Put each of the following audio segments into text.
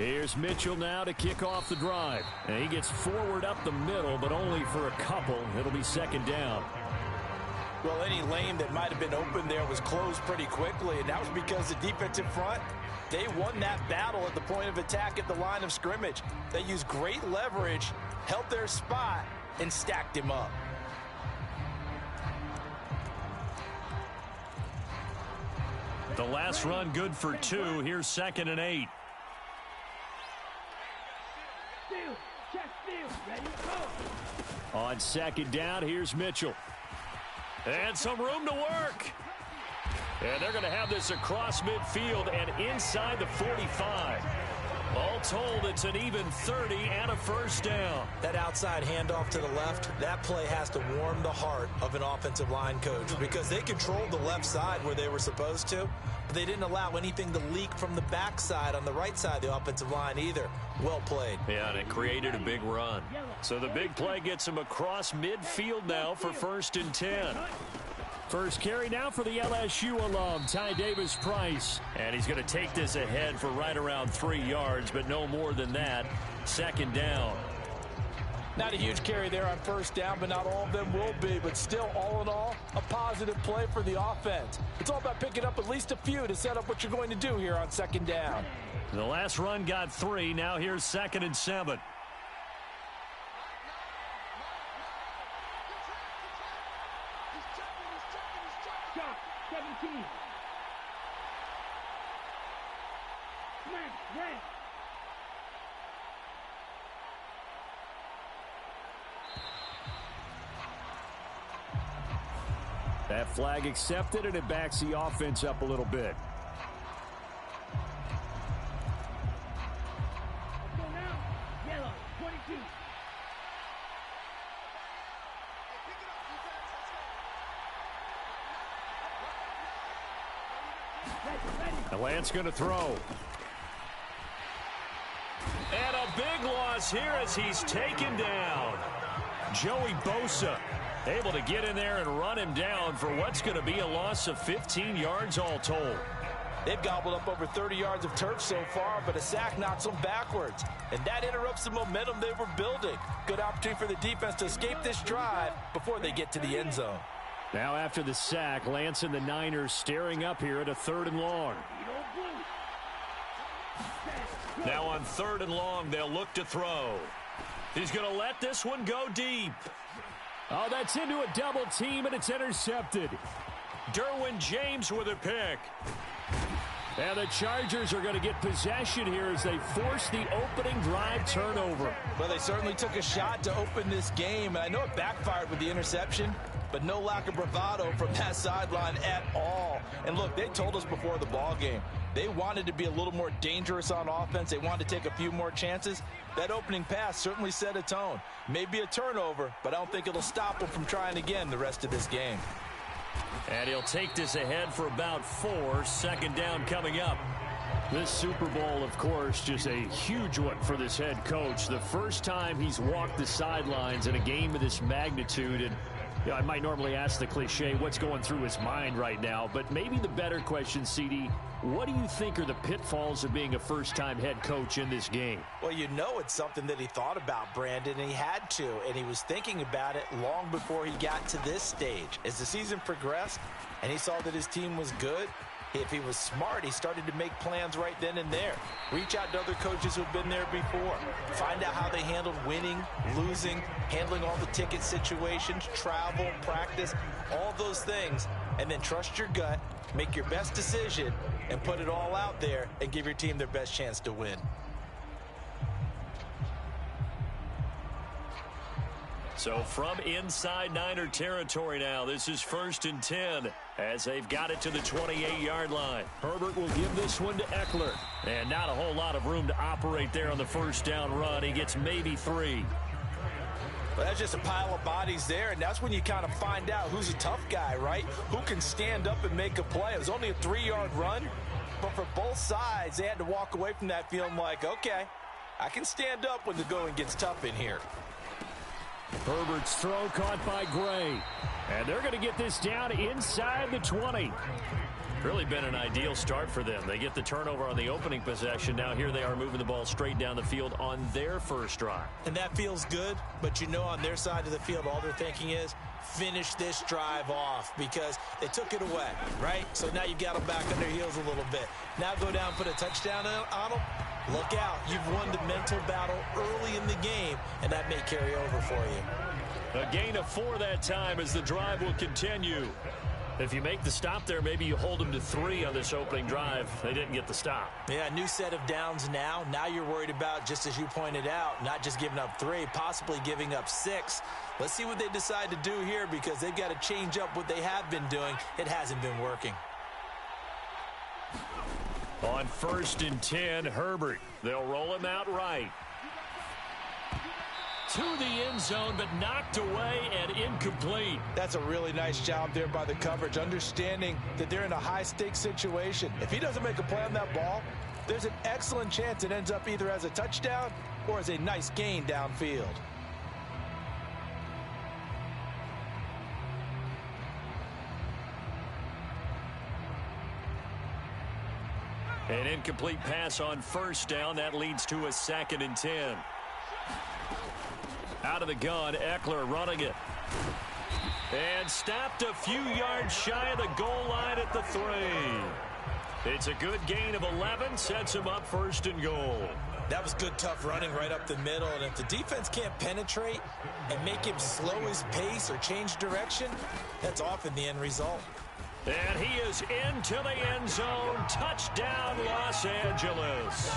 Here's Mitchell now to kick off the drive. And he gets forward up the middle, but only for a couple. It'll be second down. Well, any lane that might have been open there was closed pretty quickly, and that was because the defensive front, they won that battle at the point of attack at the line of scrimmage. They used great leverage, held their spot, and stacked him up. The last run good for 2. Here's 2nd and 8. On 2nd down, here's Mitchell. And some room to work. And they're going to have this across midfield and inside the 45. All told, it's an even 30 and a first down. That outside handoff to the left, that play has to warm the heart of an offensive line coach because they controlled the left side where they were supposed to, but they didn't allow anything to leak from the backside on the right side of the offensive line either. Well played. Yeah, and it created a big run. So the big play gets him across midfield now for 1st and 10. First carry now for the LSU alum, Ty Davis-Price. And he's going to take this ahead for right around 3 yards, but no more than that. 2nd down. Not a huge carry there on 1st down, but not all of them will be. But still, all in all, a positive play for the offense. It's all about picking up at least a few to set up what you're going to do here on 2nd down. The last run got 3. Now here's 2nd and 7. That flag accepted, and it backs the offense up a little bit. And Lance going to throw. And a big loss here as he's taken down. Joey Bosa able to get in there and run him down for what's going to be a loss of 15 yards all told. They've gobbled up over 30 yards of turf so far, but a sack knocks them backwards. And that interrupts the momentum they were building. Good opportunity for the defense to escape this drive before they get to the end zone. Now after the sack, Lance and the Niners staring up here at a 3rd and long. Now on 3rd and long, they'll look to throw. He's going to let this one go deep. Oh, that's into a double team, and it's intercepted. Derwin James with a pick. And the Chargers are going to get possession here as they force the opening drive turnover. Well, they certainly took a shot to open this game, and I know it backfired with the interception, but no lack of bravado from that sideline at all. And look, they told us before the ball game, they wanted to be a little more dangerous on offense. They wanted to take a few more chances. That opening pass certainly set a tone. Maybe a turnover, but I don't think it'll stop them from trying again the rest of this game. And he'll take this ahead for about 4. 2nd down coming up. This Super Bowl, of course, just a huge one for this head coach. The first time he's walked the sidelines in a game of this magnitude. And you know, I might normally ask the cliche, what's going through his mind right now? But maybe the better question, CD, what do you think are the pitfalls of being a first-time head coach in this game? Well, you know it's something that he thought about, Brandon, and he had to. And he was thinking about it long before he got to this stage. As the season progressed and he saw that his team was good, if he was smart, he started to make plans right then and there. Reach out to other coaches who've been there before. Find out how they handled winning, losing, handling all the ticket situations, travel, practice, all those things. And then trust your gut, make your best decision, and put it all out there and give your team their best chance to win. So from inside Niner territory now, this is 1st and 10 as they've got it to the 28-yard line. Herbert will give this one to Eckler. And not a whole lot of room to operate there on the 1st down run. He gets maybe 3. But that's just a pile of bodies there, and that's when you kind of find out who's a tough guy, right? Who can stand up and make a play. It was only a 3-yard run, but for both sides, they had to walk away from that feeling like, okay, I can stand up when the going gets tough in here. Herbert's throw caught by Gray. And they're going to get this down inside the 20. Really been an ideal start for them. They get the turnover on the opening possession. Now here they are moving the ball straight down the field on their first drive. And that feels good, but you know on their side of the field, all they're thinking is finish this drive off because they took it away, right? So now you got them back on their heels a little bit. Now go down, put a touchdown on them. Look out. You've won the mental battle early in the game, and that may carry over for you. A gain of 4 that time as the drive will continue. If you make the stop there, maybe you hold them to 3 on this opening drive. They didn't get the stop. Yeah, new set of downs now. Now you're worried about, just as you pointed out, not just giving up 3, possibly giving up 6. Let's see what they decide to do here because they've got to change up what they have been doing. It hasn't been working. On 1st and 10, Herbert. They'll roll him out right. To the end zone, but knocked away and incomplete. That's a really nice job there by the coverage, understanding that they're in a high-stakes situation. If he doesn't make a play on that ball, there's an excellent chance it ends up either as a touchdown or as a nice gain downfield. An incomplete pass on 1st down. That leads to a 2nd and 10. Out of the gun, Eckler running it. And stopped a few yards shy of the goal line at the 3. It's a good gain of 11, sets him up 1st and goal. That was good, tough running right up the middle. And if the defense can't penetrate and make him slow his pace or change direction, that's often the end result. And he is into the end zone. Touchdown, Los Angeles.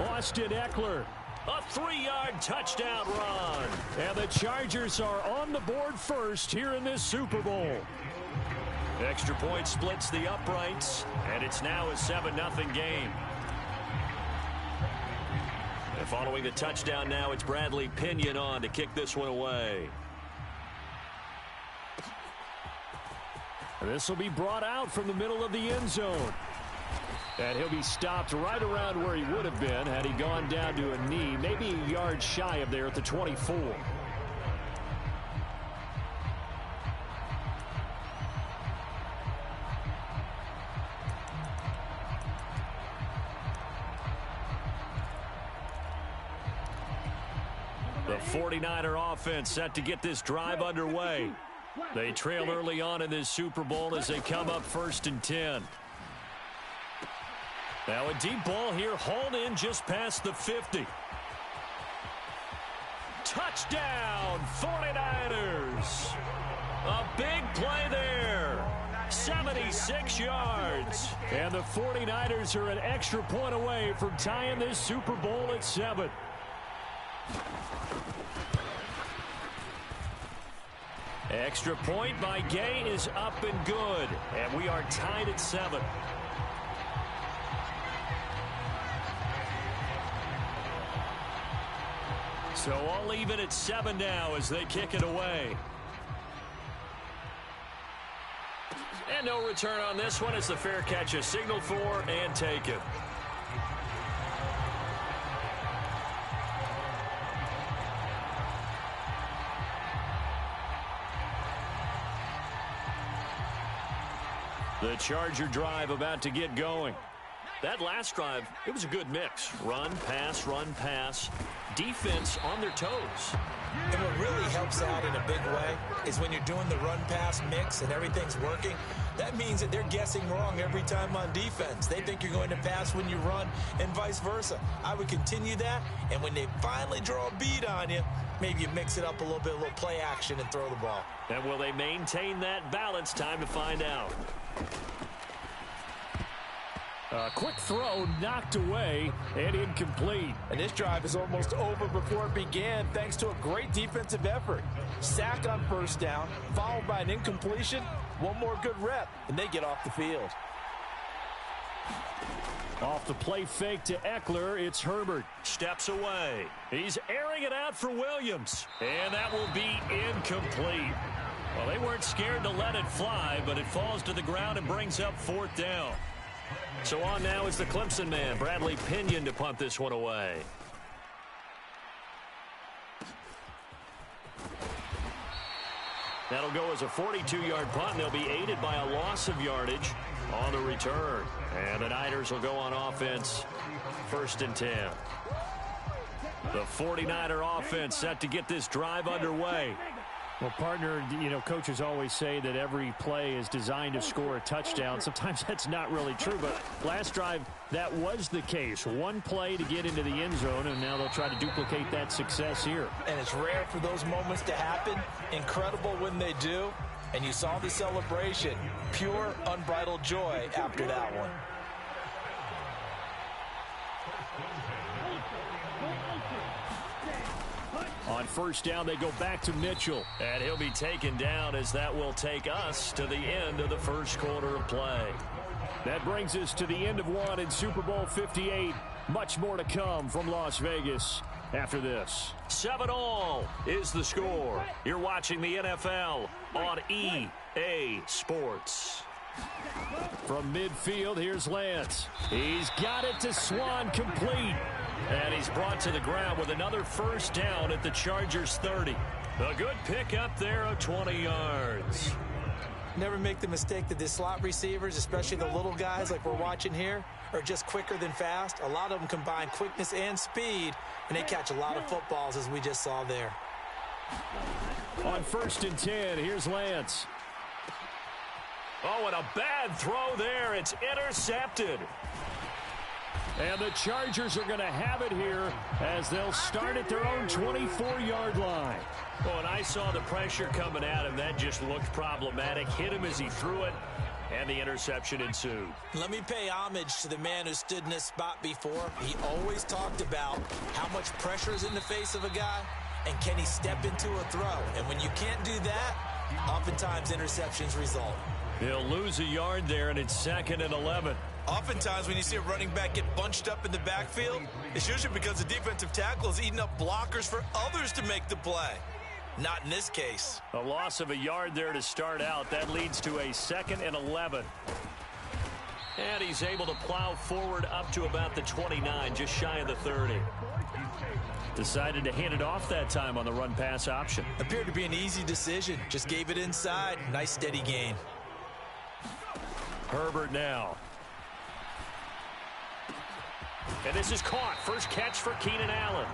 Austin Eckler. A 3-yard touchdown run. And the Chargers are on the board first here in this Super Bowl. Extra point splits the uprights, and it's now a 7-0 game. And following the touchdown now, it's Bradley Pinion on to kick this one away. And this will be brought out from the middle of the end zone. And he'll be stopped right around where he would have been had he gone down to a knee, maybe a yard shy of there at the 24. The 49er offense set to get this drive underway. They trail early on in this Super Bowl as they come up 1st and 10. Now a deep ball here, hauled in just past the 50. Touchdown, 49ers. A big play there. 76 yards. And the 49ers are an extra point away from tying this Super Bowl at 7. Extra point by Gay is up and good. And we are tied at 7. So all even at 7 now as they kick it away. And no return on this one as the fair catch is signaled for and taken. The Charger drive about to get going. That last drive, it was a good mix. Run, pass. Defense on their toes. And what really helps out in a big way is when you're doing the run-pass mix and everything's working, that means that they're guessing wrong every time on defense. They think you're going to pass when you run and vice versa. I would continue that, and when they finally draw a bead on you, maybe you mix it up a little bit, a little play action and throw the ball. And will they maintain that balance? Time to find out. A quick throw knocked away and incomplete. And this drive is almost over before it began thanks to a great defensive effort. Sack on 1st down, followed by an incompletion. One more good rep, and they get off the field. Off the play fake to Eckler, it's Herbert. Steps away. He's airing it out for Williams. And that will be incomplete. Well, they weren't scared to let it fly, but it falls to the ground and brings up 4th down. So on now is the Clemson man, Bradley Pinion, to punt this one away. That'll go as a 42-yard punt, and they'll be aided by a loss of yardage on the return. And the Niners will go on offense, 1st and 10. The 49er offense set to get this drive underway. Well, partner, coaches always say that every play is designed to score a touchdown. Sometimes that's not really true, but last drive, that was the case. One play to get into the end zone, and now they'll try to duplicate that success here. And it's rare for those moments to happen. Incredible when they do. And you saw the celebration. Pure, unbridled joy after that one. On 1st down, they go back to Mitchell. And he'll be taken down as that will take us to the end of the 1st quarter of play. That brings us to the end of one in Super Bowl 58. Much more to come from Las Vegas after this. 7-all is the score. You're watching the NFL on EA Sports. From midfield, here's Lance. He's got it to Swan, complete. And he's brought to the ground with another 1st down at the Chargers' 30. A good pickup there of 20 yards. Never make the mistake that the slot receivers, especially the little guys like we're watching here, are just quicker than fast. A lot of them combine quickness and speed, and they catch a lot of footballs, as we just saw there. On 1st and 10, here's Lance. Oh, and a bad throw there. It's intercepted. And the Chargers are going to have it here as they'll start at their own 24-yard line. Oh, and I saw the pressure coming at him. That just looked problematic. Hit him as he threw it, and the interception ensued. Let me pay homage to the man who stood in this spot before. He always talked about how much pressure is in the face of a guy, and can he step into a throw. And when you can't do that, oftentimes interceptions result. He'll lose a yard there, and it's 2nd and 11. Oftentimes when you see a running back get bunched up in the backfield, it's usually because the defensive tackle is eating up blockers for others to make the play. Not in this case. A loss of a yard there to start out. That leads to a 2nd and 11. And he's able to plow forward up to about the 29, just shy of the 30. Decided to hand it off that time on the run-pass option. Appeared to be an easy decision. Just gave it inside. Nice steady gain. Herbert now. And this is caught. First catch for Keenan Allen.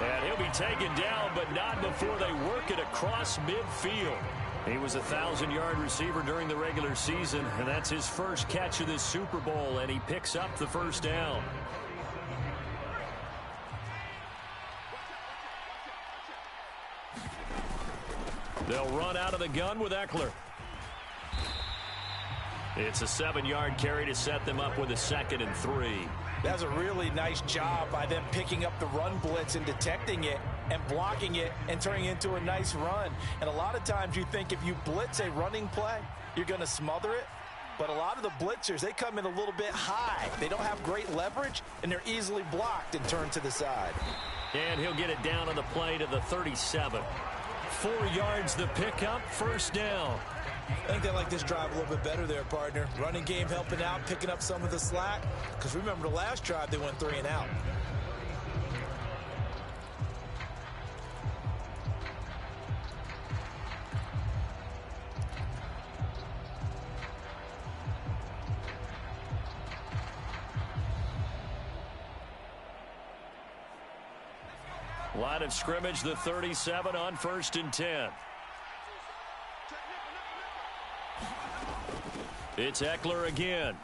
And he'll be taken down, but not before they work it across midfield. He was a 1,000-yard receiver during the regular season, and that's his first catch of this Super Bowl, and he picks up the 1st down. They'll run out of the gun with Eckler. It's a 7-yard carry to set them up with a 2nd and 3. That's a really nice job by them picking up the run blitz and detecting it and blocking it and turning it into a nice run. And a lot of times you think if you blitz a running play, you're going to smother it. But a lot of the blitzers, they come in a little bit high. They don't have great leverage, and they're easily blocked and turned to the side. And he'll get it down on the play to the 37. 4 yards the pickup, 1st down. I think they like this drive a little bit better there, partner. Running game helping out, picking up some of the slack. Because remember, the last drive, they went 3 and out. Line of scrimmage, the 37 on 1st and 10. It's Eckler again.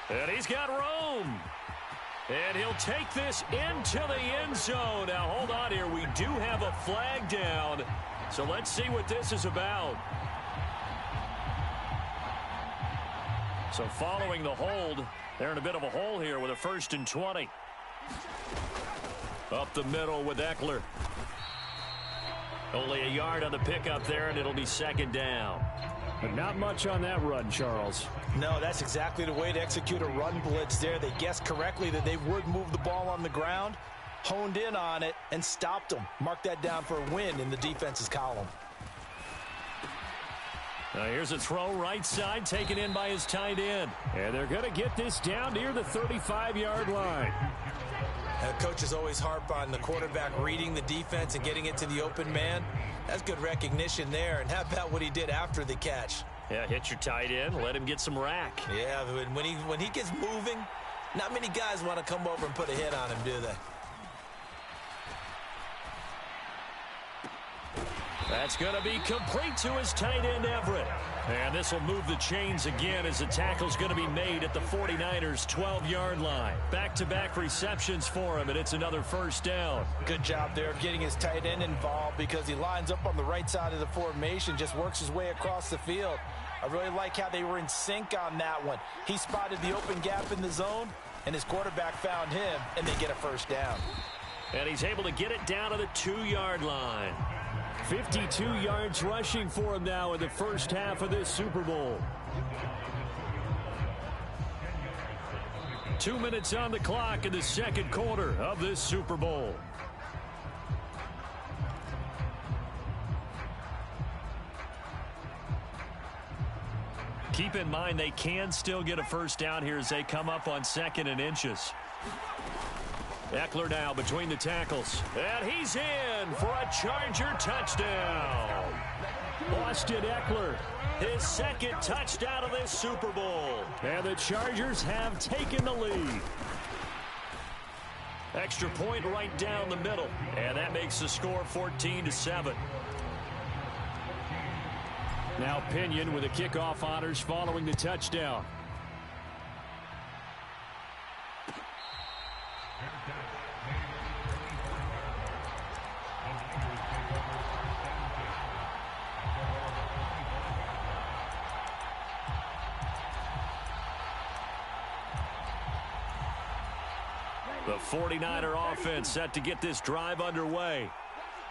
And he's got room. And he'll take this into the end zone. Now, hold on here. We do have a flag down. So let's see what this is about. So following the hold, they're in a bit of a hole here with a 1st and 20. Up the middle with Eckler. Only a yard on the pickup there, and it'll be 2nd down. But not much on that run, Charles. No, that's exactly the way to execute a run blitz there. They guessed correctly that they would move the ball on the ground, honed in on it, and stopped them. Mark that down for a win in the defense's column. Now here's a throw right side, taken in by his tight end. And they're going to get this down near the 35-yard line. Coaches always harp on the quarterback reading the defense and getting it to the open man. That's good recognition there. And how about what he did after the catch? Yeah, hit your tight end. Let him get some rack. Yeah, when he gets moving, not many guys want to come over and put a hit on him, do they? That's going to be complete to his tight end, Everett. And this will move the chains again as the tackle's going to be made at the 49ers' 12-yard line. Back-to-back receptions for him, and it's another first down. Good job there of getting his tight end involved because he lines up on the right side of the formation, just works his way across the field. I really like how they were in sync on that one. He spotted the open gap in the zone, and his quarterback found him, and they get a first down. And he's able to get it down to the 2-yard line. 52 yards rushing for him now in the first half of this Super Bowl. 2 minutes on the clock in the second quarter of this Super Bowl. Keep in mind they can still get a first down here as they come up on 2nd and inches. Eckler now between the tackles. And he's in for a Charger touchdown. Austin Eckler, his second touchdown of this Super Bowl. And the Chargers have taken the lead. Extra point right down the middle. And that makes the score 14-7. Now Pinion with the kickoff honors following the touchdown. The 49er offense set to get this drive underway.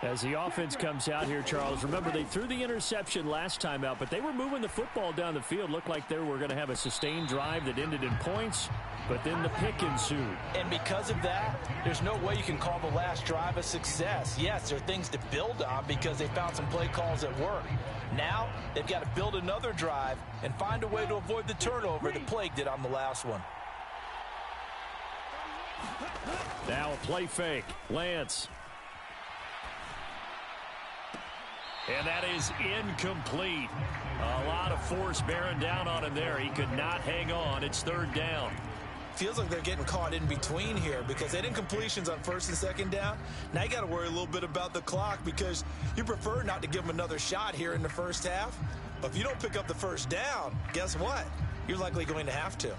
As the offense comes out here, Charles, remember they threw the interception last time out, but they were moving the football down the field. Looked like they were going to have a sustained drive that ended in points, but then the pick ensued. And because of that, there's no way you can call the last drive a success. Yes, there are things to build on because they found some play calls that work. Now, they've got to build another drive and find a way to avoid the turnover that plagued it on the last one. Now a play fake. Lance. And that is incomplete. A lot of force bearing down on him there. He could not hang on. It's 3rd down. Feels like they're getting caught in between here because they had incompletions on 1st and 2nd down. Now you got to worry a little bit about the clock because you prefer not to give them another shot here in the first half. But if you don't pick up the first down, guess what? You're likely going to have to.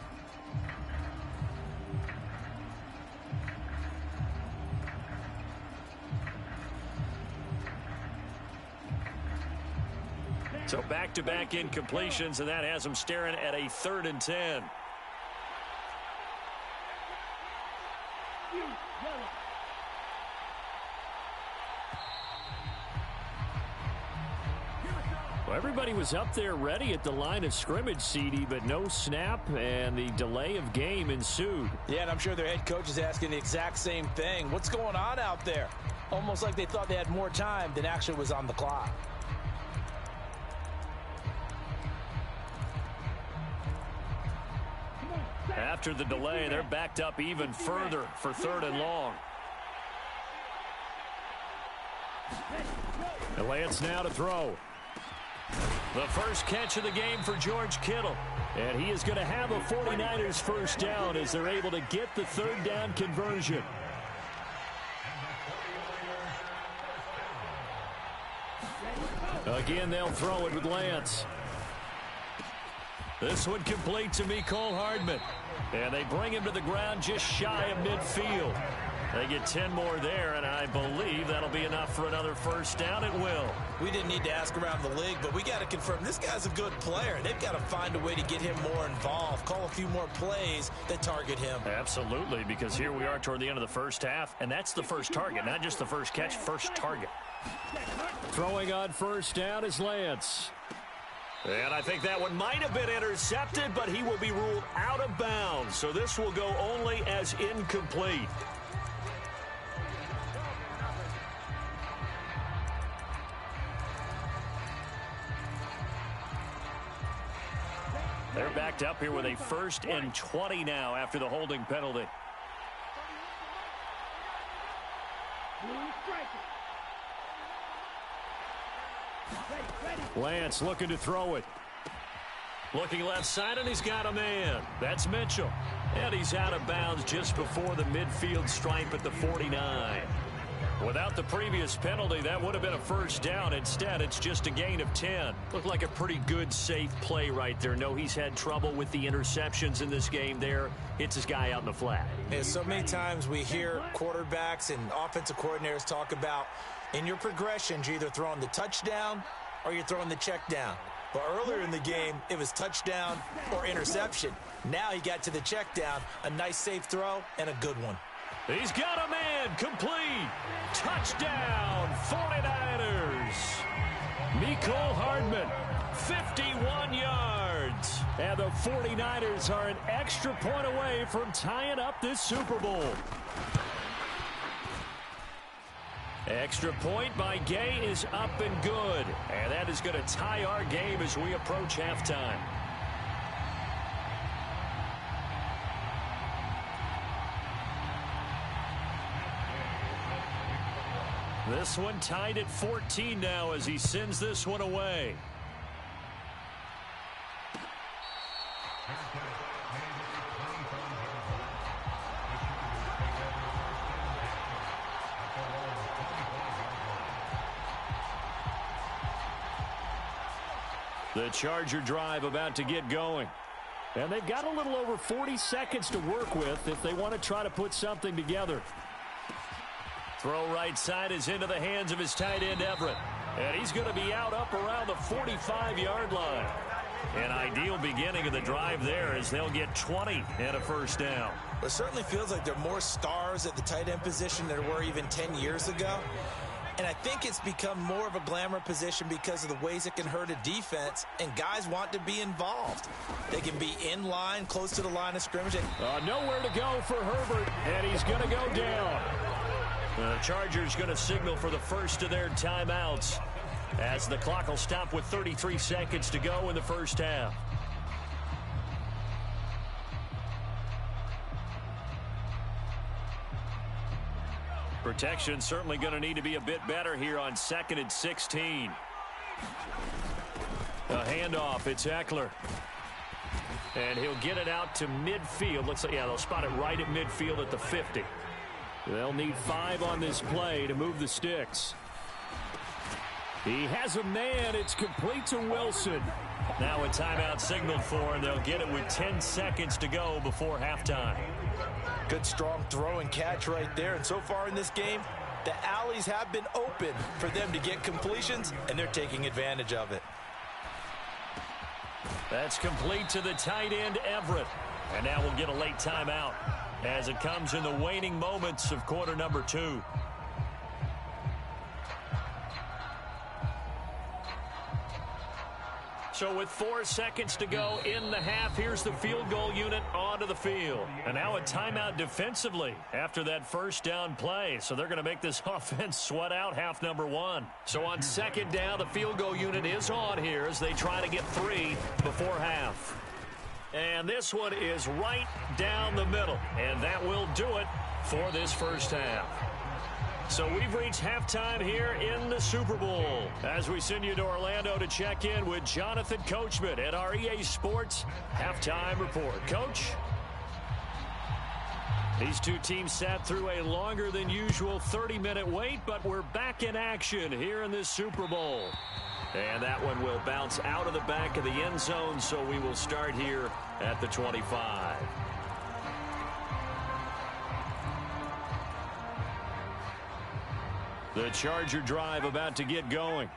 So back-to-back incompletions, and that has them staring at a 3rd and 10. Well, everybody was up there ready at the line of scrimmage, CD, but no snap, and the delay of game ensued. Yeah, and I'm sure their head coach is asking the exact same thing. What's going on out there? Almost like they thought they had more time than actually was on the clock. After the delay, they're backed up even further for 3rd and long. And Lance now to throw. The first catch of the game for George Kittle. And he is going to have a 49ers first down as they're able to get the 3rd down conversion. Again, they'll throw it with Lance. This one complete to Mecole Hardman. And they bring him to the ground just shy of midfield. They get 10 more there, and I believe that'll be enough for another first down. It will. We didn't need to ask around the league, but we got to confirm this guy's a good player. They've got to find a way to get him more involved, call a few more plays that target him. Absolutely, because here we are toward the end of the first half, and that's the first target, not just the first catch, first target. Throwing on first down is Lance. And I think that one might have been intercepted, but he will be ruled out of bounds. So this will go only as incomplete. They're backed up here with a 1st and 20 now after the holding penalty. Lance looking to throw it. Looking left side, and he's got a man. That's Mitchell. And he's out of bounds just before the midfield stripe at the 49. Without the previous penalty, that would have been a first down. Instead, it's just a gain of 10. Looked like a pretty good, safe play right there. No, he's had trouble with the interceptions in this game there. Hits his guy out in the flat. Yeah, so many times we hear quarterbacks and offensive coordinators talk about, in your progressions, you're either throwing the touchdown or you're throwing the check down. But earlier in the game, it was touchdown or interception. Now he got to the check down, a nice safe throw, and a good one. He's got a man, complete. Touchdown, 49ers. Mecole Hardman, 51 yards. And the 49ers are an extra point away from tying up this Super Bowl. Extra point by Gay is up and good. And that is going to tie our game as we approach halftime. This one tied at 14 now as he sends this one away. The Charger drive about to get going. And they've got a little over 40 seconds to work with if they want to try to put something together. Throw right side is into the hands of his tight end, Everett. And he's going to be out up around the 45-yard line. An ideal beginning of the drive there as they'll get 20 and a first down. It certainly feels like there are more stars at the tight end position than there were even 10 years ago. And I think it's become more of a glamour position because of the ways it can hurt a defense, and guys want to be involved. They can be in line, close to the line of scrimmage. Nowhere to go for Herbert, and he's going to go down. The Chargers going to signal for the first of their timeouts as the clock will stop with 33 seconds to go in the first half. Protection certainly going to need to be a bit better here on 2nd and 16. A handoff, it's Eckler. And he'll get it out to midfield. Looks like, yeah, they'll spot it right at midfield at the 50. They'll need 5 on this play to move the sticks. He has a man. It's complete to Wilson. Now a timeout signaled for, and they'll get it with 10 seconds to go before halftime. Good strong throw and catch right there. And so far in this game, the alleys have been open for them to get completions, and they're taking advantage of it. That's complete to the tight end, Everett. And now we'll get a late timeout as it comes in the waning moments of quarter number 2. So with 4 seconds to go in the half, here's the field goal unit onto the field. And now a timeout defensively after that first down play. So they're going to make this offense sweat out half number 1. So on 2nd down, the field goal unit is on here as they try to get 3 before half. And this one is right down the middle. And that will do it for this first half. So we've reached halftime here in the Super Bowl as we send you to Orlando to check in with Jonathan Coachman at our EA Sports Halftime Report. Coach? These two teams sat through a longer than usual 30-minute wait, but we're back in action here in this Super Bowl. And that one will bounce out of the back of the end zone, so we will start here at the 25. The Charger drive about to get going.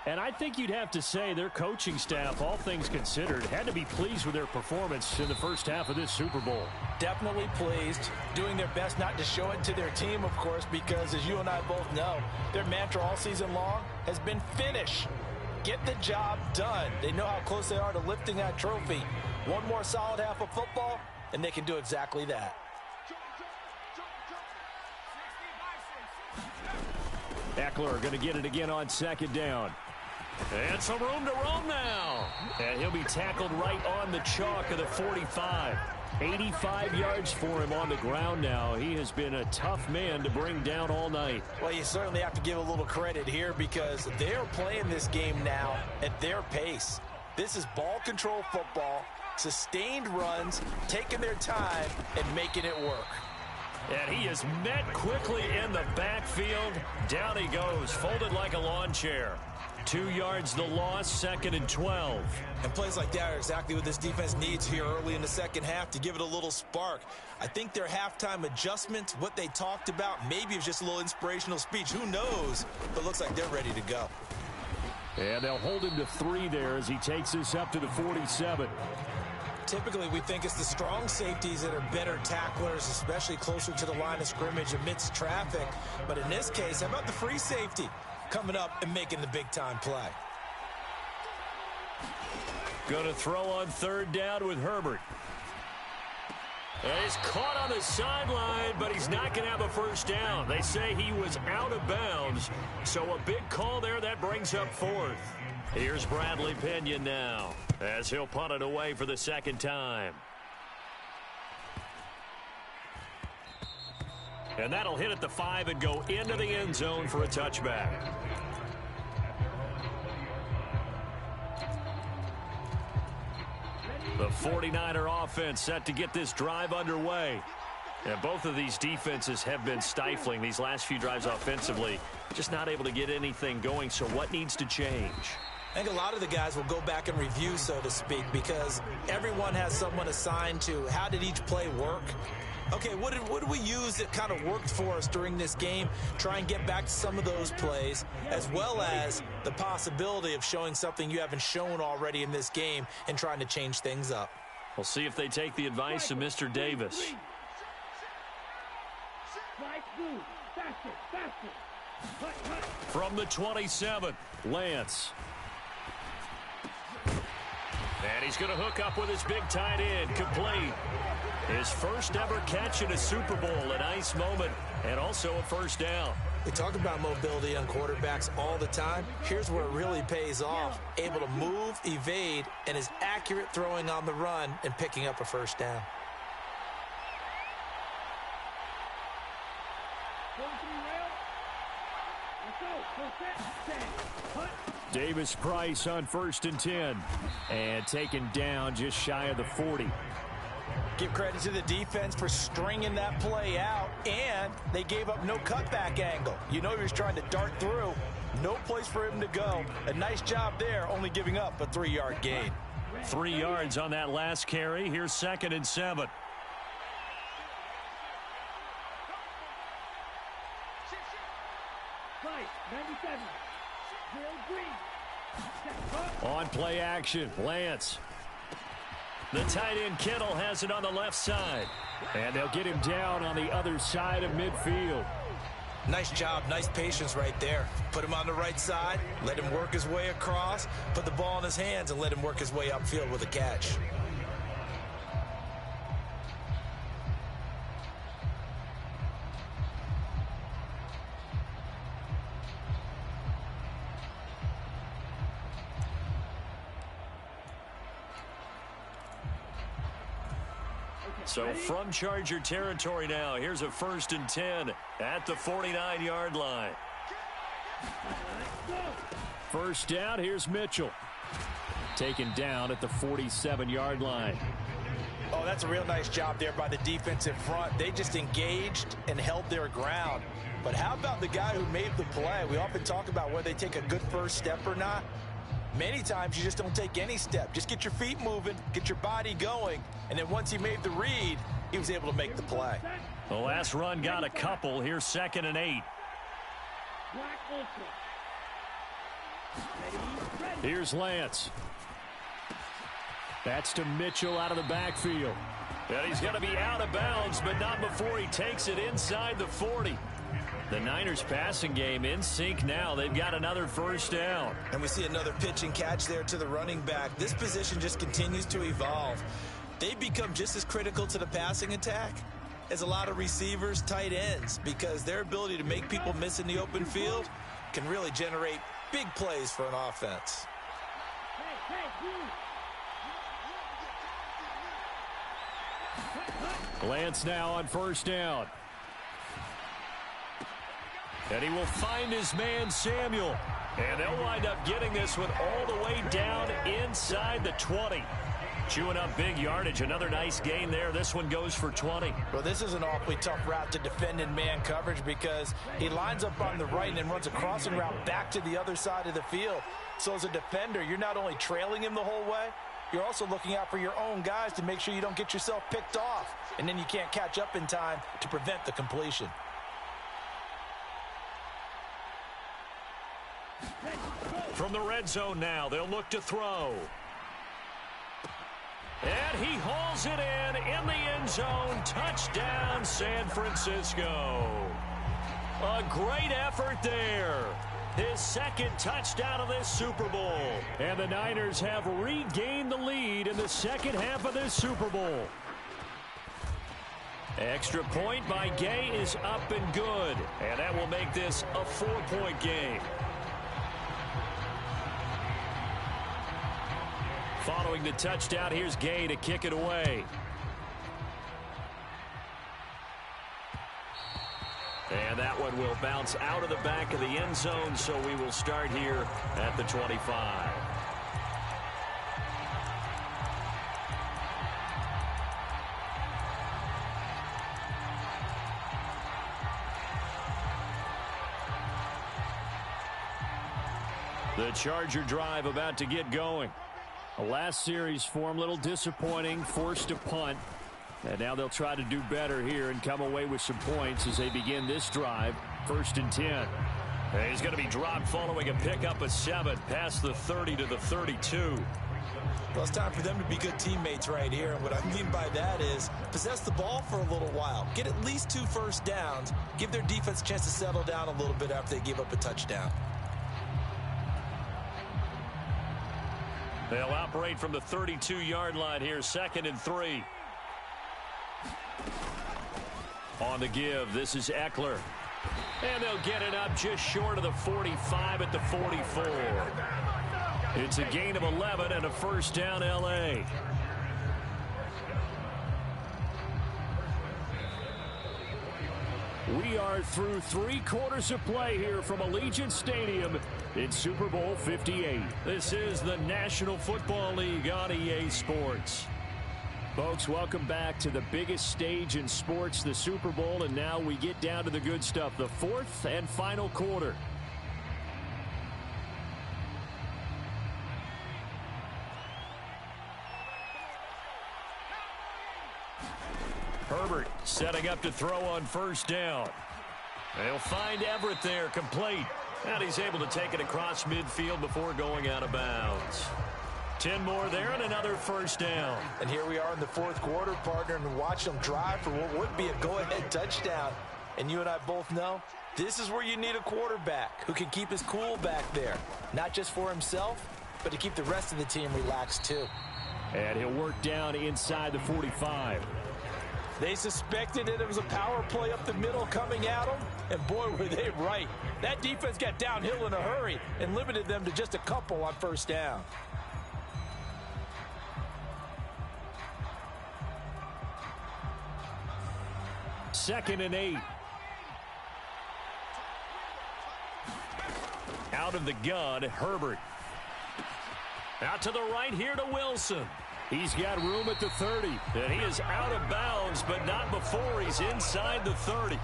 And I think you'd have to say their coaching staff, all things considered, had to be pleased with their performance in the first half of this Super Bowl. Definitely pleased, doing their best not to show it to their team, of course, because as you and I both know, their mantra all season long has been finish. Get the job done. They know how close they are to lifting that trophy. One more solid half of football, and they can do exactly that. Eckler going to get it again on 2nd down. And some room to roam now. And he'll be tackled right on the chalk of the 45. 85 yards for him on the ground now. He has been a tough man to bring down all night. Well, you certainly have to give a little credit here because they're playing this game now at their pace. This is ball control football, sustained runs, taking their time, and making it work. And he is met quickly in the backfield. Down he goes, folded like a lawn chair. 2 yards the loss, 2nd and 12. And plays like that are exactly what this defense needs here early in the second half to give it a little spark. I think their halftime adjustments, what they talked about, maybe it was just a little inspirational speech. Who knows? But it looks like they're ready to go. And they'll hold him to 3 there as he takes this up to the 47. Typically, we think it's the strong safeties that are better tacklers, especially closer to the line of scrimmage amidst traffic. But in this case, how about the free safety coming up and making the big-time play? Going to throw on 3rd down with Herbert. And he's caught on the sideline, but he's not going to have a first down. They say he was out of bounds, so a big call there that brings up 4th. Here's Bradley Pinion now as he'll punt it away for the 2nd time. And that'll hit at the 5 and go into the end zone for a touchback. The 49er offense set to get this drive underway. And both of these defenses have been stifling these last few drives offensively. Just not able to get anything going, so what needs to change? I think a lot of the guys will go back and review, so to speak, because everyone has someone assigned to how did each play work. Okay, what did we use that kind of worked for us during this game? Try and get back to some of those plays, as well as the possibility of showing something you haven't shown already in this game and trying to change things up. We'll see if they take the advice of Mr. Davis. From the 27, Lance. And he's going to hook up with his big tight end, complete. His first ever catch in a Super Bowl, a nice moment, and also a first down. We talk about mobility on quarterbacks all the time. Here's where it really pays off. Able to move, evade, and is accurate throwing on the run and picking up a first down. Davis Price on 1st and 10. And taken down just shy of the 40. Give credit to the defense for stringing that play out, and they gave up no cutback angle. You know he was trying to dart through. No place for him to go. A nice job there, only giving up a 3-yard gain. 3 yards on that last carry. Here's 2nd and 7. On play action, Lance. The tight end Kittle has it on the left side. And they'll get him down on the other side of midfield. Nice job, nice patience right there. Put him on the right side, let him work his way across, put the ball in his hands, and let him work his way upfield with a catch. So from Charger territory now, here's a 1st and 10 at the 49-yard line. First down, here's Mitchell. Taken down at the 47-yard line. Oh, that's a real nice job there by the defensive front. They just engaged and held their ground. But how about the guy who made the play? We often talk about whether they take a good first step or not. Many times you just don't take any step. Just get your feet moving, get your body going, and then once he made the read, he was able to make the play. The last run got a couple. Here's 2nd and 8. Here's Lance. That's to Mitchell out of the backfield. And he's going to be out of bounds, but not before he takes it inside the 40. The Niners passing game in sync now. They've got another first down. And we see another pitch and catch there to the running back. This position just continues to evolve. They've become just as critical to the passing attack as a lot of receivers, tight ends, because their ability to make people miss in the open field can really generate big plays for an offense. Lance now on first down. And he will find his man Samuel. And they'll wind up getting this one all the way down inside the 20. Chewing up big yardage. Another nice gain there. This one goes for 20. Well, this is an awfully tough route to defend in man coverage because he lines up on the right and then runs a crossing route back to the other side of the field. So as a defender, you're not only trailing him the whole way, you're also looking out for your own guys to make sure you don't get yourself picked off. And then you can't catch up in time to prevent the completion. From the red zone now, they'll look to throw. And he hauls it in the end zone. Touchdown, San Francisco. A great effort there. His second touchdown of this Super Bowl. And the Niners have regained the lead in the second half of this Super Bowl. Extra point by Gay is up and good. And that will make this a 4-point game. Following the touchdown, here's Gay to kick it away. And that one will bounce out of the back of the end zone, so we will start here at the 25. The Charger drive about to get going. The last series for him, a little disappointing, forced a punt. And now they'll try to do better here and come away with some points as they begin this drive. 1st and 10. And he's going to be dropped following a pickup of 7 past the 30 to the 32. Well, it's time for them to be good teammates right here. And what I mean by that is possess the ball for a little while. Get at least 2 first downs. Give their defense a chance to settle down a little bit after they give up a touchdown. They'll operate from the 32-yard line here, 2nd and 3. On the give, this is Eckler. And they'll get it up just short of the 45 at the 44. It's a gain of 11 and a first down, L.A. We are through 3 quarters of play here from Allegiant Stadium in Super Bowl 58. This is the National Football League on EA Sports. Folks, welcome back to the biggest stage in sports, the Super Bowl, and now we get down to the good stuff, the 4th and final quarter. Herbert setting up to throw on first down. They'll find Everett there, complete. And he's able to take it across midfield before going out of bounds. 10 more there and another first down. And here we are in the 4th quarter, partner, and watch them drive for what would be a go-ahead touchdown. And you and I both know this is where you need a quarterback who can keep his cool back there. Not just for himself, but to keep the rest of the team relaxed too. And he'll work down inside the 45. They suspected that it was a power play up the middle coming at them, and boy, were they right. That defense got downhill in a hurry and limited them to just a couple on first down. Second and 8. Out of the gun, Herbert. Out to the right here to Wilson. He's got room at the 30. And he is out of bounds, but not before he's inside the 30.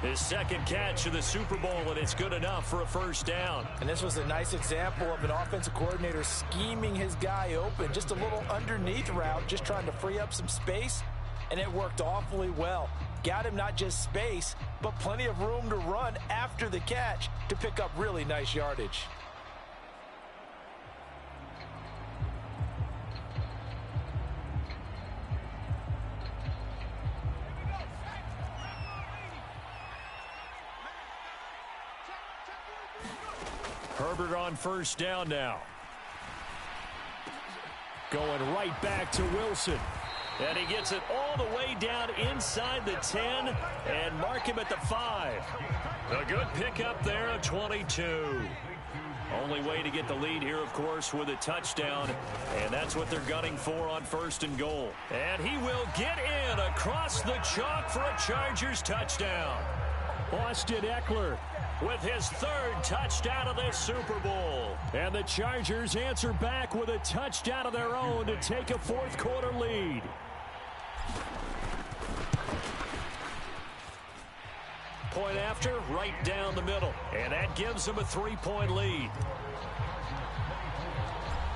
His second catch of the Super Bowl, and it's good enough for a first down. And this was a nice example of an offensive coordinator scheming his guy open. Just a little underneath route, just trying to free up some space, and it worked awfully well. Got him not just space, but plenty of room to run after the catch to pick up really nice yardage. Herbert on first down now. Going right back to Wilson. And he gets it all the way down inside the 10 and mark him at the 5. A good pickup there of 22. Only way to get the lead here, of course, with a touchdown. And that's what they're gunning for on 1st and goal. And he will get in across the chalk for a Chargers touchdown. Austin Eckler with his third touchdown of this Super Bowl. And the Chargers answer back with a touchdown of their own to take a fourth-quarter lead. Point after, right down the middle. And that gives them a 3-point lead.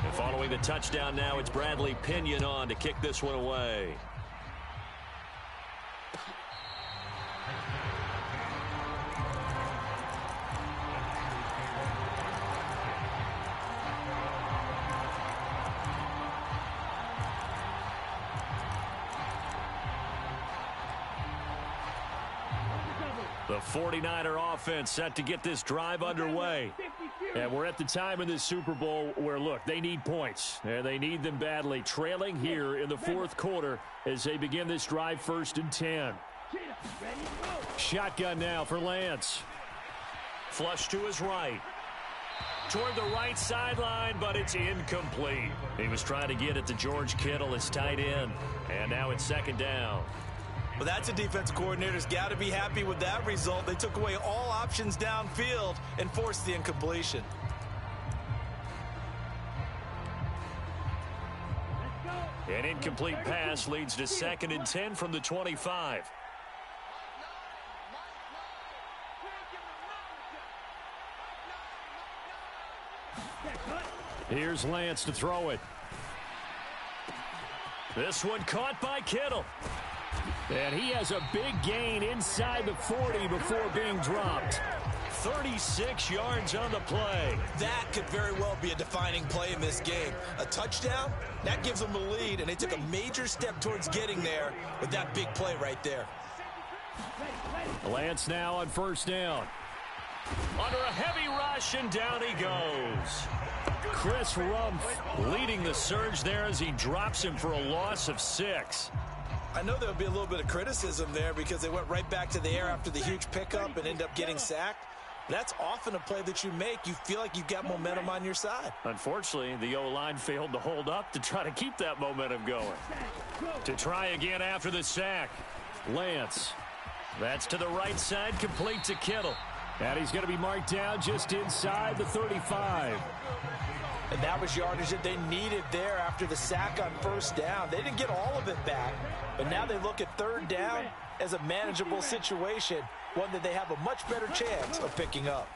And following the touchdown now, it's Bradley Pinion on to kick this one away. The 49er offense set to get this drive underway. And we're at the time in this Super Bowl where, look, they need points. And they need them badly. Trailing here in the fourth quarter as they begin this drive 1st and 10. Shotgun now for Lance. Flush to his right. Toward the right sideline, but it's incomplete. He was trying to get it to George Kittle, his tight end. And now it's 2nd down. Well, that's a defense coordinator's got to be happy with that result. They took away all options downfield and forced the incompletion. An incomplete pass leads to 2nd and 10 from the 25. Here's Lance to throw it. This one caught by Kittle. And he has a big gain inside the 40 before being dropped. 36 yards on the play. That could very well be a defining play in this game. A touchdown, that gives them the lead, and they took a major step towards getting there with that big play right there. Lance now on 1st down. Under a heavy rush, and down he goes. Chris Rumph leading the surge there as he drops him for a loss of 6. I know there'll be a little bit of criticism there because they went right back to the air after the huge pickup and end up getting sacked. That's often a play that you make. You feel like you've got momentum on your side. Unfortunately, the O-line failed to hold up to try to keep that momentum going. To try again after the sack. Lance. That's to the right side, complete to Kittle. And he's going to be marked down just inside the 35. And that was yardage that they needed there after the sack on 1st down. They didn't get all of it back, but now they look at 3rd down as a manageable situation, one that they have a much better chance of picking up.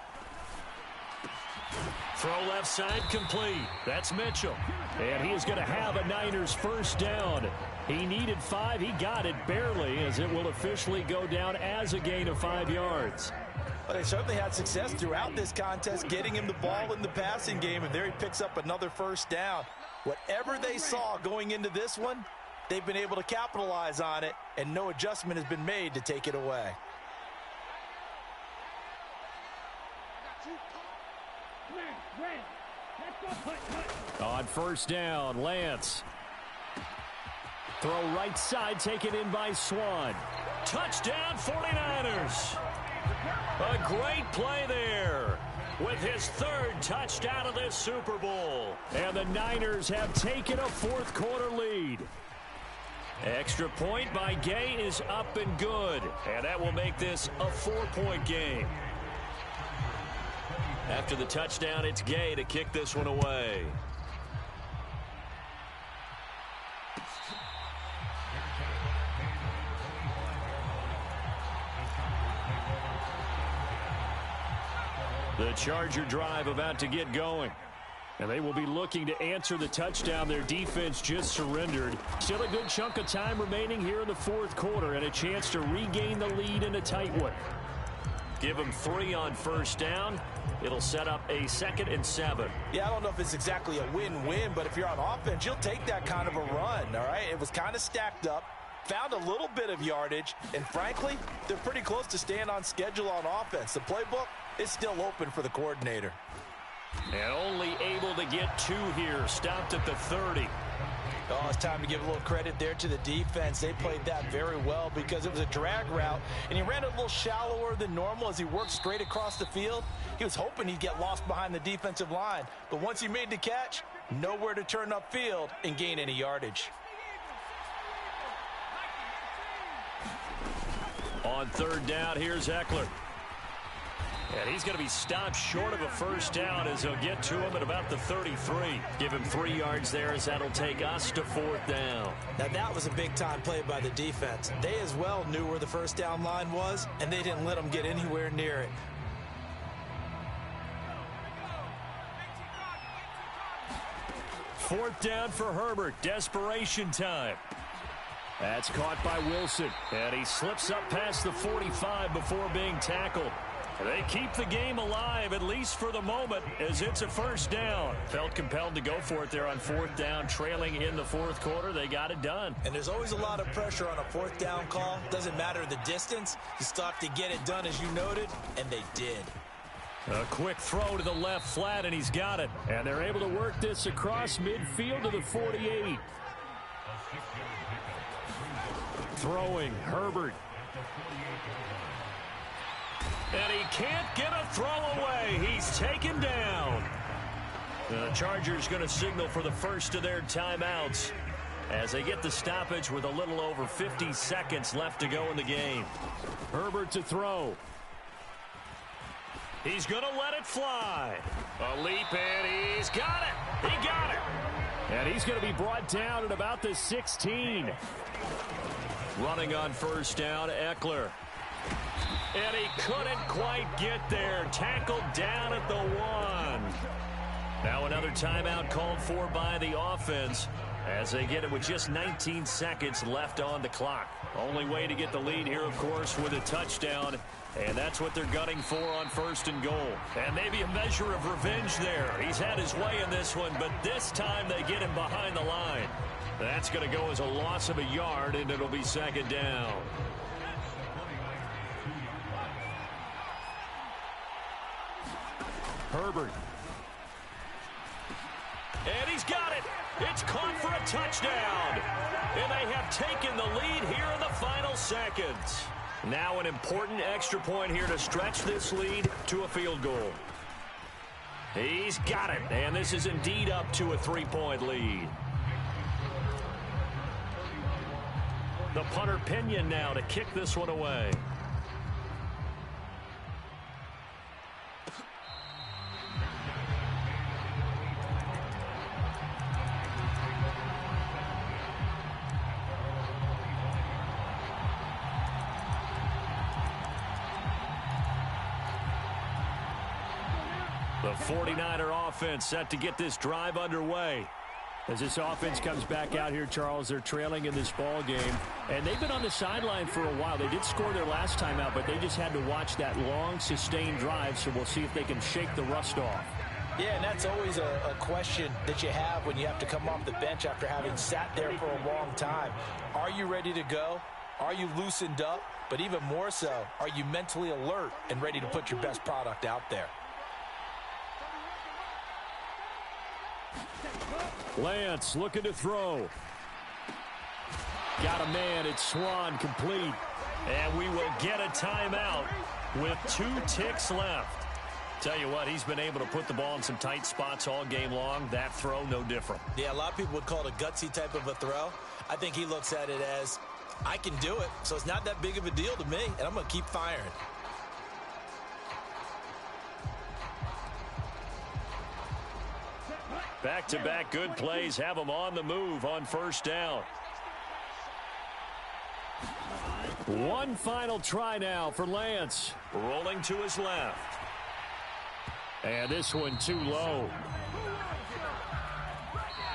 Throw left side complete. That's Mitchell. And he is going to have a Niners 1st down. He needed 5. He got it barely, as it will officially go down as a gain of 5 yards. But they certainly had success throughout this contest, getting him the ball in the passing game, and there he picks up another 1st down. Whatever they saw going into this one, they've been able to capitalize on it, and no adjustment has been made to take it away. On 1st down, Lance. Throw right side, taken in by Swan. Touchdown, 49ers. A great play there with his 3rd touchdown of this Super Bowl. And the Niners have taken a fourth-quarter lead. Extra point by Gay is up and good. And that will make this a 4-point game. After the touchdown, it's Gay to kick this one away. The Charger drive about to get going. And they will be looking to answer the touchdown their defense just surrendered. Still a good chunk of time remaining here in the fourth quarter and a chance to regain the lead in a tight one. Give them 3 on 1st down. It'll set up a 2nd and 7. Yeah, I don't know if it's exactly a win-win, but if you're on offense, you'll take that kind of a run, all right? It was kind of stacked up, found a little bit of yardage, and frankly, they're pretty close to staying on schedule on offense. The playbook is still open for the coordinator. And only able to get 2 here. Stopped at the 30. Oh, it's time to give a little credit there to the defense. They played that very well because it was a drag route, and he ran it a little shallower than normal as he worked straight across the field. He was hoping he'd get lost behind the defensive line, but once he made the catch, nowhere to turn upfield and gain any yardage. On 3rd down, here's Eckler. And he's going to be stopped short of a first down as he'll get to him at about the 33. Give him 3 yards there as that'll take us to 4th down. Now that was a big-time play by the defense. They as well knew where the first down line was, and they didn't let them get anywhere near it. Fourth down for Herbert. Desperation time. That's caught by Wilson. And he slips up past the 45 before being tackled. They keep the game alive, at least for the moment, as it's a first down. Felt compelled to go for it there on 4th down, trailing in the 4th quarter. They got it done. And there's always a lot of pressure on a 4th down call. Doesn't matter the distance. You still have to get it done, as you noted, and they did. A quick throw to the left flat, and he's got it. And they're able to work this across midfield to the 48. Throwing, Herbert. And he can't get a throw away. He's taken down. The Chargers going to signal for the first of their timeouts as they get the stoppage with a little over 50 seconds left to go in the game. Herbert to throw. He's going to let it fly. A leap, and he's got it. He got it. And he's going to be brought down at about the 16. Running on first down, Eckler. And he couldn't quite get there. Tackled down at the 1. Now another timeout called for by the offense as they get it with just 19 seconds left on the clock. Only way to get the lead here, of course, with a touchdown. And that's what they're gunning for on 1st and goal. And maybe a measure of revenge there. He's had his way in this one, but this time they get him behind the line. That's going to go as a loss of a yard, and it'll be 2nd down. Herbert. And he's got it. It's caught for a touchdown. And they have taken the lead here in the final seconds. Now an important extra point here to stretch this lead to a field goal. He's got it. And this is indeed up to a 3-point lead. The punter Pinion now to kick this one away. The 49er offense set to get this drive underway. As this offense comes back out here, Charles, they're trailing in this ball game. And they've been on the sideline for a while. They did score their last time out, but they just had to watch that long, sustained drive. So we'll see if they can shake the rust off. Yeah, and that's always a question that you have when you have to come off the bench after having sat there for a long time. Are you ready to go? Are you loosened up? But even more so, are you mentally alert and ready to put your best product out there? Lance looking to throw. Got a man. It's Swan complete. And we will get a timeout with 2 ticks left. Tell you what, he's been able to put the ball in some tight spots all game long. That throw, no different. Yeah, a lot of people would call it a gutsy type of a throw. I think he looks at it as, I can do it, so it's not that big of a deal to me, and I'm going to keep firing. Back-to-back good plays have him on the move on first down. One final try now for Lance. Rolling to his left. And this one too low.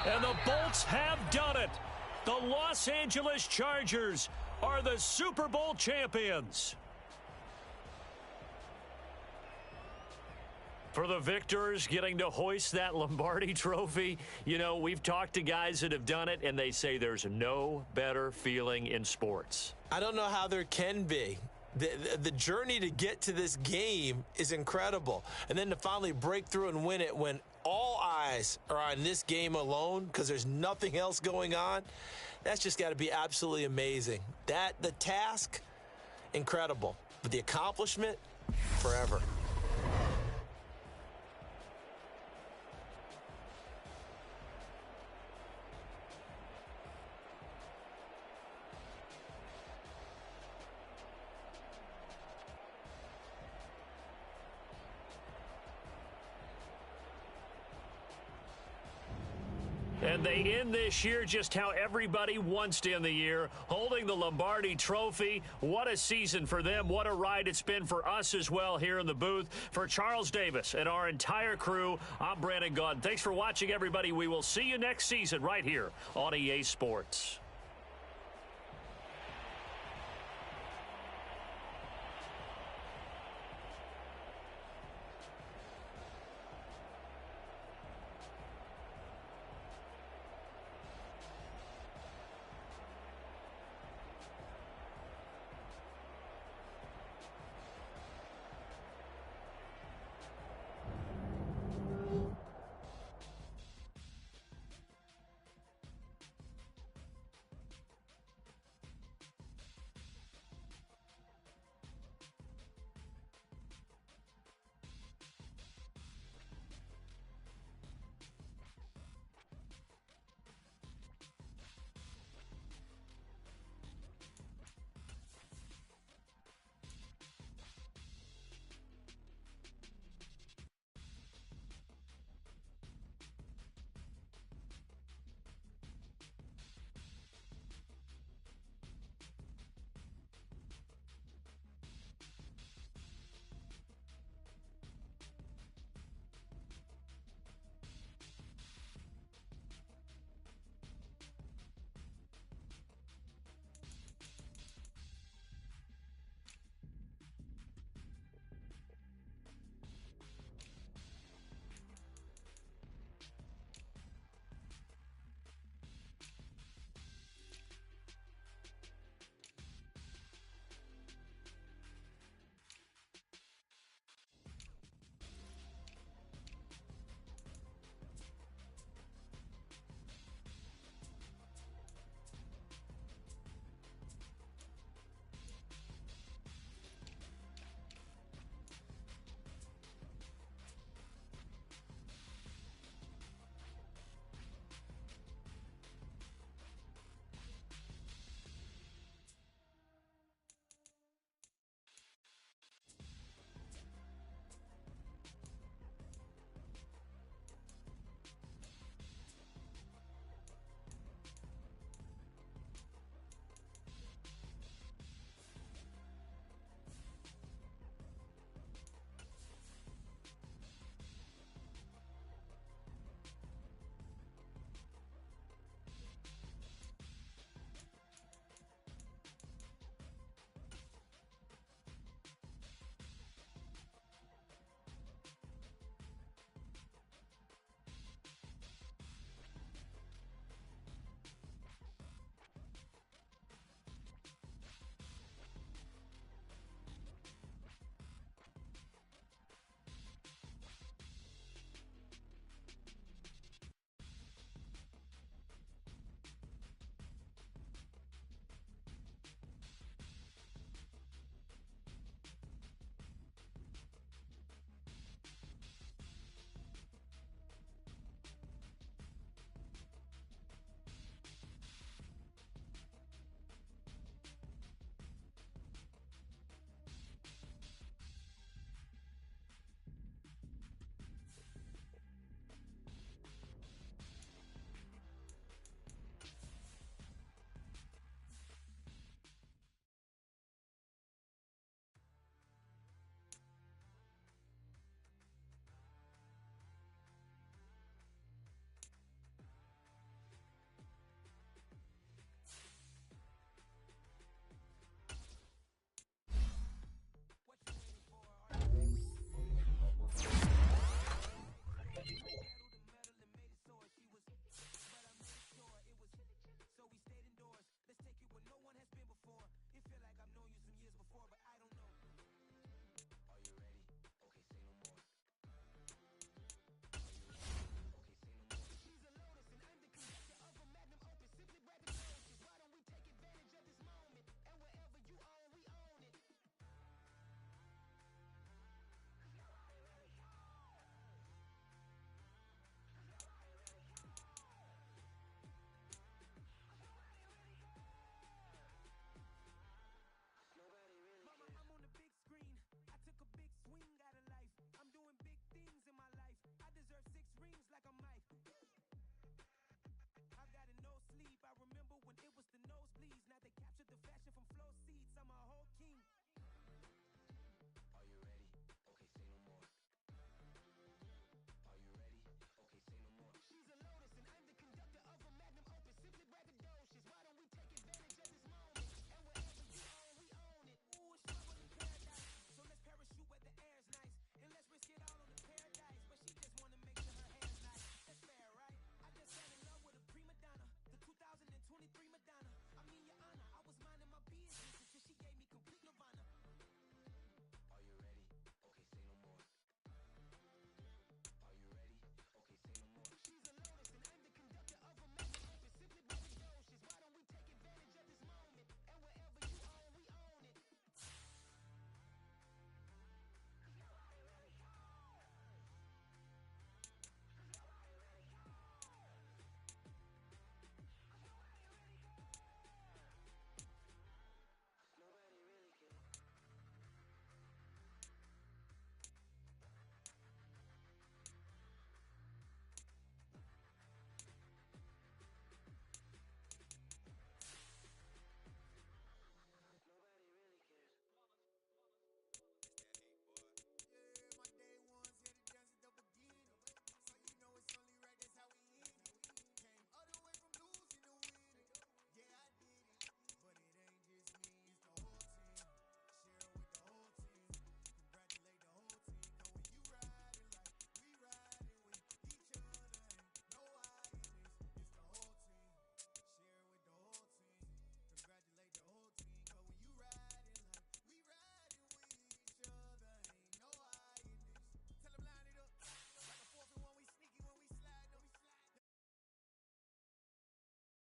And the Bolts have done it. The Los Angeles Chargers are the Super Bowl champions. For the victors getting to hoist that Lombardi trophy, you know, we've talked to guys that have done it, and they say there's no better feeling in sports. I don't know how there can be. The journey to get to this game is incredible. And then to finally break through and win it when all eyes are on this game alone because there's nothing else going on, that's just got to be absolutely amazing. The task, incredible. But the accomplishment, forever. And they end this year just how everybody wants to end the year, holding the Lombardi Trophy. What a season for them. What a ride it's been for us as well here in the booth. For Charles Davis and our entire crew, I'm Brandon Gaudin. Thanks for watching, everybody. We will see you next season right here on EA Sports.